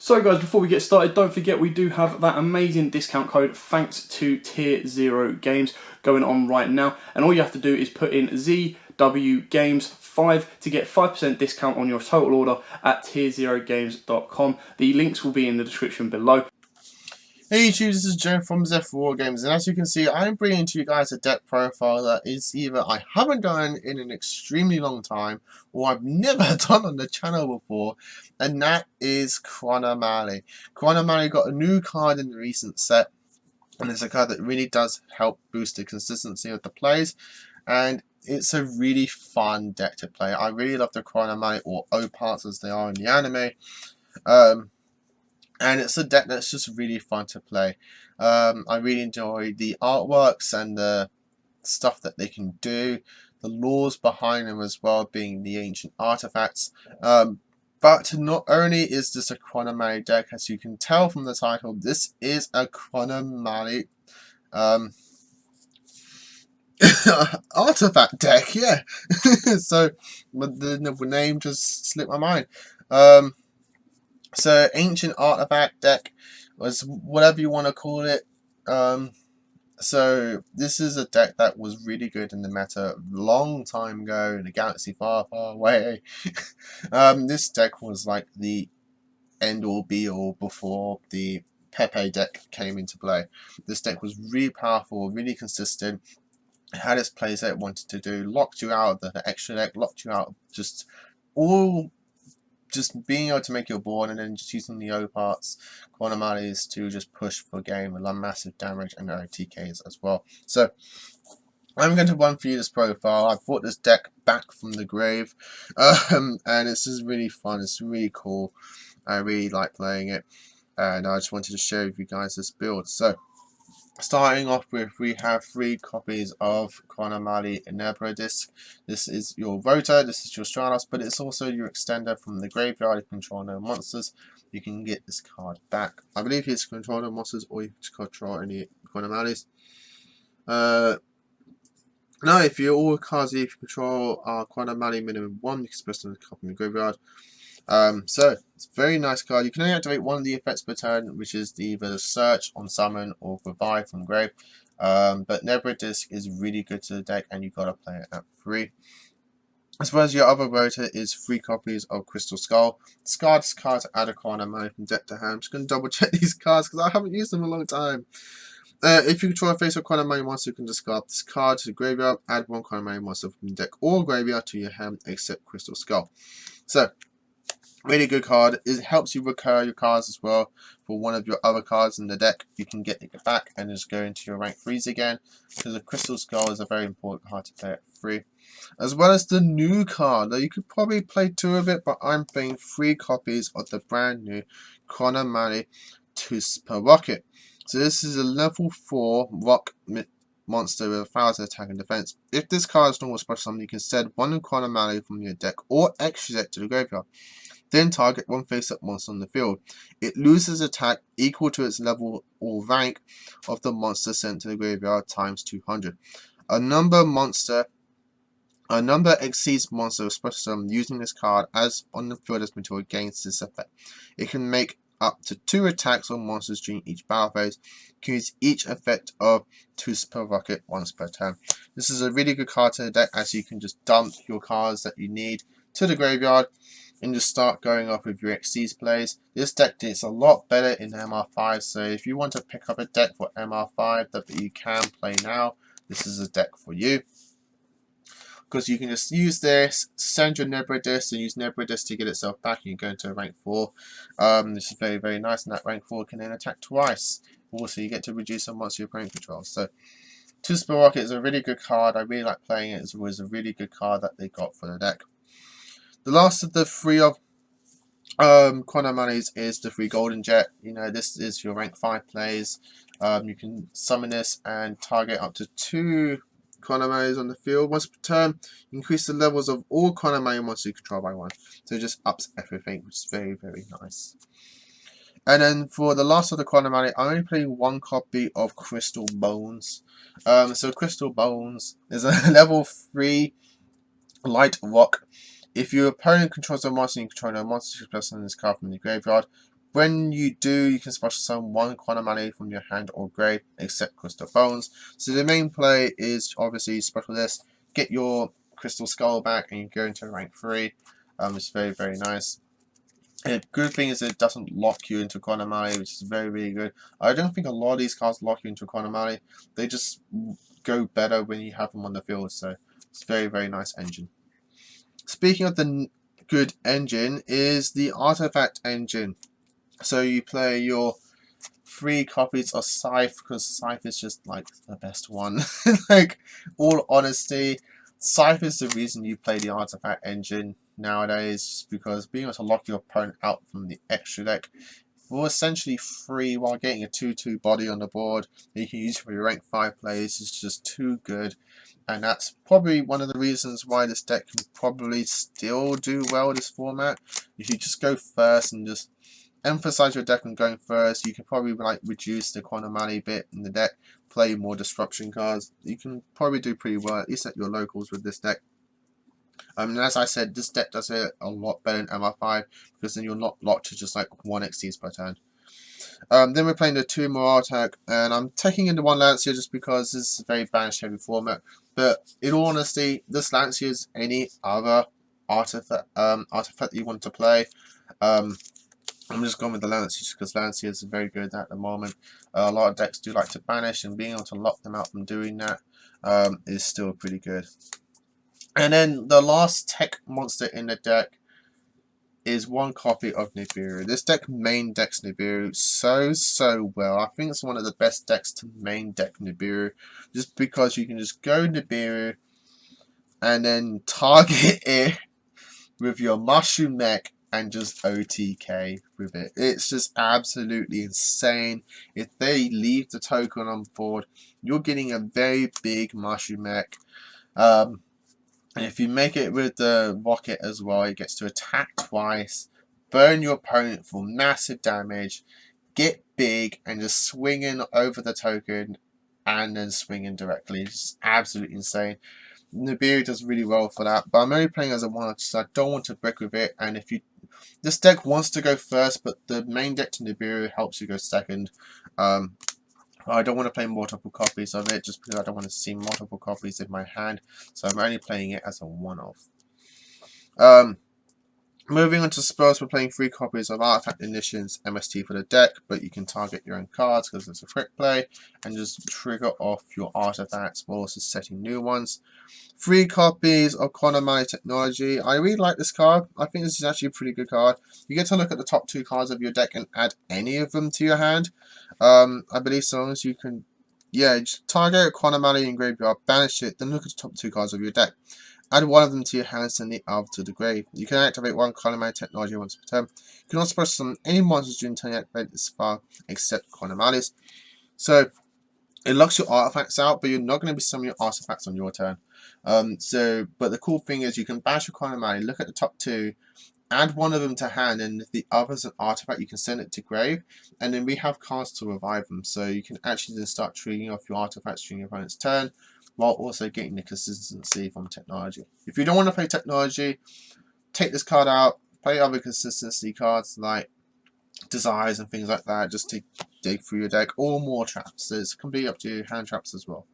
So guys, before we get started, don't forget we do have that amazing discount code thanks to Tier 0 Games going on right now. And all you have to do is put in ZW Games 5 to get 5% discount on your total order at tier0games.com. The links will be in the description below. Hey YouTube, this is Joe from Z4 Games, and as you can see, I'm bringing to you guys a deck profile that is either I haven't done in an extremely long time, or I've never done on the channel before, and that is Chronomaly. Chronomaly got a new card in the recent set, and it's a card that really does help boost the consistency of the plays, and it's a really fun deck to play. I really love the Chronomaly, or O parts as they are in the anime. And it's a deck that's just really fun to play. I really enjoy the artworks and the stuff that they can do, the lores behind them as well, being the ancient artifacts. But not only is this a Chronomaly deck, as you can tell from the title, this is a Chronomaly artifact deck, yeah. So, but the name just slipped my mind. So ancient artifact deck, was whatever you want to call it. So this is a deck that was really good in the meta a long time ago in a galaxy far, far away. This deck was like the end all be all before the Pepe deck came into play. This deck was really powerful, really consistent. It had its plays that it wanted to do, locked you out of the extra deck, locked you out of just being able to make your board, and then just using the O parts, Chronomalys, to just push for game and massive damage and OTKs as well. So I'm going to run through this profile. I brought this deck back from the grave, and it's just really fun. It's really cool. I really like playing it, and I just wanted to share with you guys this build. So starting off with, we have 3 copies of Chronomaly Nebra Disc. This is your rotor, this is your Stratos, but it's also your extender from the graveyard. If you control no monsters, you can get this card back. I believe it's control no monsters, or you can control any Chronomalys. Now, if you all cards you control are Chronomaly minimum 1, you can express them in the copy in the graveyard. So it's a very nice card. You can only activate one of the effects per turn, which is either the search on summon or revive from grave. But Nebra Disc is really good to the deck, and you've got to play it at 3. As well as your other rotor is 3 copies of Crystal Skull. Discard this card to add a Chronomaly from deck to hand. I'm just going to double check these cards because I haven't used them in a long time. If you control a face of Chronomaly monster, you can discard this card to the graveyard, add 1 Chronomaly monster from the deck or graveyard to your hand except Crystal Skull. So, really good card. It helps you recur your cards as well. For one of your other cards in the deck, you can get it back and just go into your rank 3s again, because the Crystal Skull is a very important card to play at 3. As well as the new card. Now, you could probably play 2 of it, but I'm playing 3 copies of the brand new Chronomaly Tuspa Rocket. So this is a level 4 rock monster with 1000 attack and defense. If this card is normal special summon, you can send 1 Chronomaly from your deck or extra deck to the graveyard. Then target 1 face-up monster on the field. It loses attack equal to its level or rank of the monster sent to the graveyard times 200. A number exceeds monster with special summon using this card as on the field as material gains this effect. It can make up to 2 attacks on monsters during each battle phase. You can use each effect of Tuspa Rocket once per turn. This is a really good card to the deck, as you can just dump your cards that you need to the graveyard and just start going off with your Xyz plays. This deck is a lot better in MR5, so if you want to pick up a deck for MR5 that you can play now, this is a deck for you. Because you can just use this, send your Nebra Disc, and use Nebra Disc to get itself back, and you go into a rank 4. This is very, very nice, and that rank 4 can then attack twice. Also, you get to reduce a monster your opponent controls. So, Tuspa Rocket is a really good card. I really like playing it. It was a really good card that they got for the deck. The last of the 3 of Chronomalys is the 3 Golden Jet. You know, this is your rank 5 plays. You can summon this and target up to 2 Chronomalys on the field. Once per turn, increase the levels of all Chronomaly monsters you control by 1. So it just ups everything, which is very, very nice. And then for the last of the Chronomaly, I'm only playing 1 copy of Crystal Bones. So Crystal Bones is a level 3 light rock. If your opponent controls a monster, you control no monster, you can place this card from the graveyard. When you do, you can special summon one Chronomaly from your hand or grave, except Crystal Bones. So the main play is obviously special this, get your Crystal Skull back, and you go into rank 3. It's very, very nice. The good thing is it doesn't lock you into Chronomaly, which is very, very good. I don't think a lot of these cards lock you into Chronomaly. They just go better when you have them on the field, so it's a very, very nice engine. Speaking of the good engine, is the Artifact engine. So you play your 3 copies of Scythe, because Scythe is just like the best one. Like, all honesty, Scythe is the reason you play the Artifact engine nowadays, because being able to lock your opponent out from the extra deck for essentially free while getting a 2/2 body on the board that you can use for your rank 5 plays is just too good. And that's probably one of the reasons why this deck can probably still do well this format. If you just go first and just emphasize your deck on going first, you can probably like reduce the Chronomaly bit in the deck, play more disruption cards. You can probably do pretty well, at least at your locals, with this deck. And as I said, this deck does it a lot better in MR5 because then you're not locked to just like 1 XTs per turn. Then we're playing the 2 Morale Attack, and I'm taking in the 1 Lancia just because this is a very banish heavy format. But in all honesty, this Lancia is any other artifact that you want to play. I'm just going with the Lancia just because Lancia is very good at the moment. A lot of decks do like to banish, and being able to lock them out from doing that is still pretty good. And then the last tech monster in the deck is 1 copy of Nibiru. This deck main decks Nibiru so well. I think it's one of the best decks to main deck Nibiru, just because you can just go Nibiru and then target it with your Mushroom Mech and just OTK with it. It's just absolutely insane. If they leave the token on board, you're getting a very big Mushroom Mech. And if you make it with the rocket as well, it gets to attack twice, burn your opponent for massive damage, get big, and just swing in over the token and then swing in directly. It's just absolutely insane. Nibiru does really well for that, but I'm only playing as a 1, so I don't want to brick with it. And if you, this deck wants to go first, but the main deck to Nibiru helps you go second. I don't want to play multiple copies of it just because I don't want to see multiple copies in my hand, so I'm only playing it as a one-off. Moving on to spells, we're playing 3 copies of Artifact Ignition's MST for the deck, but you can target your own cards because it's a quick play, and just trigger off your artifacts while also setting new ones. 3 copies of Chronomaly Technology. I really like this card. I think this is actually a pretty good card. You get to look at the top 2 cards of your deck and add any of them to your hand. I believe so long as you can, just target a Chronomaly in graveyard, banish it, then look at the top 2 cards of your deck. Add one of them to your hand, send the other to the grave. You can activate 1 Chronomaly Technology once per turn. You can also special summon any monsters during turn you activate this file, except Chronomalys. So it locks your artifacts out, but you're not going to be summoning your artifacts on your turn. But the cool thing is you can bash your Chronomaly, look at the top 2, add one of them to hand, and if the other's an artifact, you can send it to grave, and then we have cards to revive them, so you can actually then start triggering off your artifacts during your opponent's turn, while also getting the consistency from technology. If you don't want to play technology, take this card out, play other consistency cards like desires and things like that, just to dig through your deck, or more traps. So it's completely up to you, hand traps as well.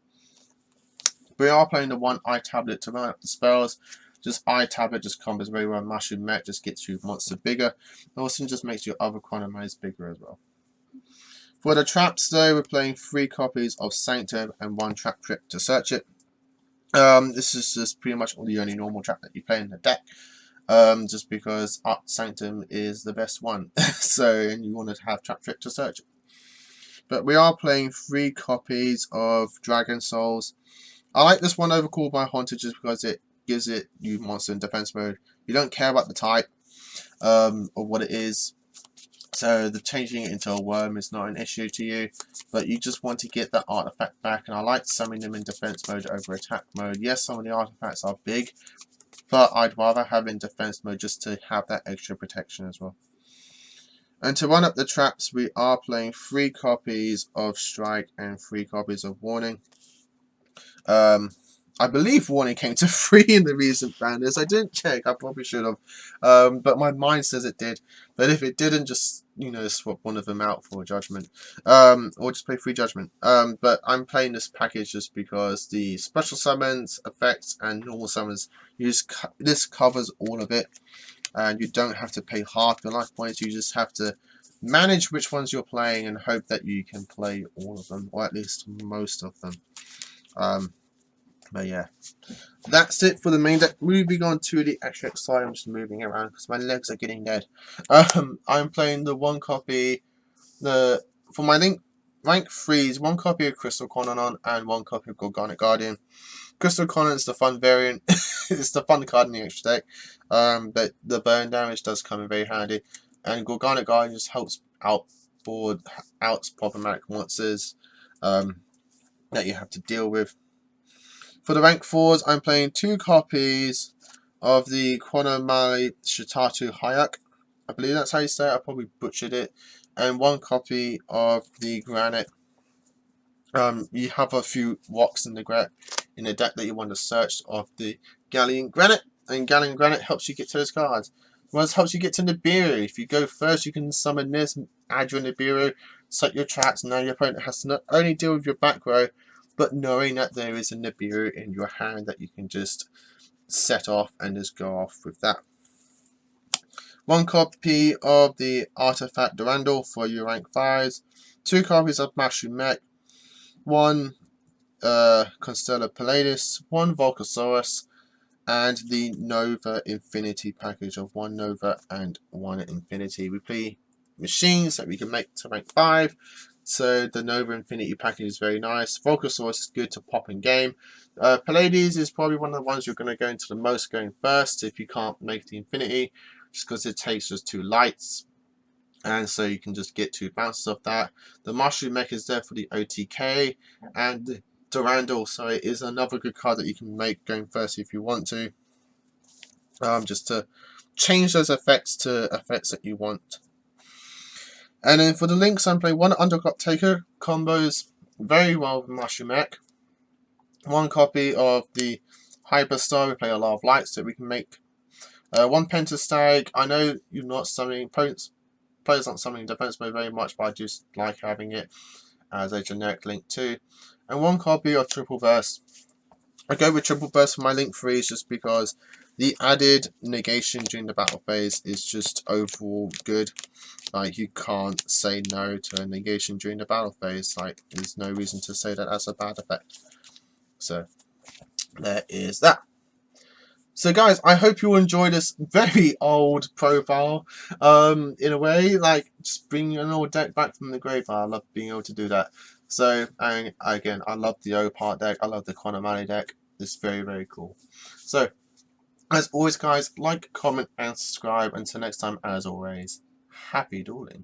We are playing the 1 eye tablet to run up the spells. Just eye tablet just combos very well. Mushroom Mech just gets your monster bigger. And also just makes your other Chronomalys bigger as well. For the traps though, we're playing 3 copies of Sanctum and 1 trap trick to search it. This is just pretty much the only normal trap that you play in the deck. Just because Sanctum is the best one. And you want to have trap trick to search it. But we are playing 3 copies of Dragon Souls. I like this one overcalled by Haunted just because it gives it you monster in defense mode. You don't care about the type or what it is, so the changing it into a worm is not an issue to you, but you just want to get that artifact back, and I like summoning them in defense mode over attack mode. Yes, some of the artifacts are big, but I'd rather have in defense mode just to have that extra protection as well. And to run up the traps, we are playing 3 copies of Strike and 3 copies of Warning. I believe Warning came to 3 in the recent ban list. I didn't check. I probably should have. But my mind says it did. But if it didn't, just, swap one of them out for Judgment. Or just play free Judgment. But I'm playing this package just because the special summons, effects, and normal summons, this covers all of it. And you don't have to pay half your life points. You just have to manage which ones you're playing and hope that you can play all of them, or at least most of them. But yeah, that's it for the main deck. Moving on to the extra side, I'm just moving around because my legs are getting dead. I'm playing the one copy, for my rank 3s, one copy of Crystal Chronomaly and one copy of Gorgonic Guardian. Crystal Chronomaly is the fun variant. It's the fun card in the extra deck. But the burn damage does come in very handy. And Gorgonic Guardian just helps out problematic monsters that you have to deal with. For the rank 4s, I'm playing 2 copies of the Chronomaly Shitatu Hayak. I believe that's how you say it. I probably butchered it. And 1 copy of the Granite. You have a few rocks in the deck that you want to search of the Galleon Granite. And Galleon Granite helps you get to those cards. Well, it helps you get to Nibiru. If you go first, you can summon this, add your Nibiru, set your traps. Now your opponent has to not only deal with your back row, but knowing that there is a Nibiru in your hand that you can just set off and just go off with that. 1 copy of the Artifact Durandal for your rank 5s. 2 copies of Mashu Mech. 1 Constellar Palladius. 1 Volcasaurus. And the Nova Infinity package of 1 Nova and 1 Infinity. We play machines that we can make to rank 5. So the Nova Infinity package is very nice. Volcasaurus is good to pop in game. Palladius is probably one of the ones you're going to go into the most going first if you can't make the Infinity, just because it takes just 2 lights. And so you can just get 2 bounces off that. The Mushroom Mech is there for the OTK. And the Durandal, so it is another good card that you can make going first if you want to. Just to change those effects to effects that you want. And then for the links, I'm playing 1 Underclock Taker, combos very well with Mushroom Mech. 1 copy of the Hyperstar, we play a lot of lights that we can make. 1 Pentastag, I know you're not summoning players aren't summoning defense mode very much, but I just like having it as a generic link too. And 1 copy of Triple Burst. I go with Triple Burst for my link 3s just because the added negation during the battle phase is just overall good. Like, you can't say no to a negation during the battle phase. Like, there's no reason to say that that's a bad effect. So, there is that. So, guys, I hope you enjoy this very old profile. In a way, like, just bringing an old deck back from the grave. I love being able to do that. So, and again, I love the O-Part deck. I love the Chronomaly deck. It's very, very cool. So, as always, guys, like, comment, and subscribe. Until next time, as always, happy dueling.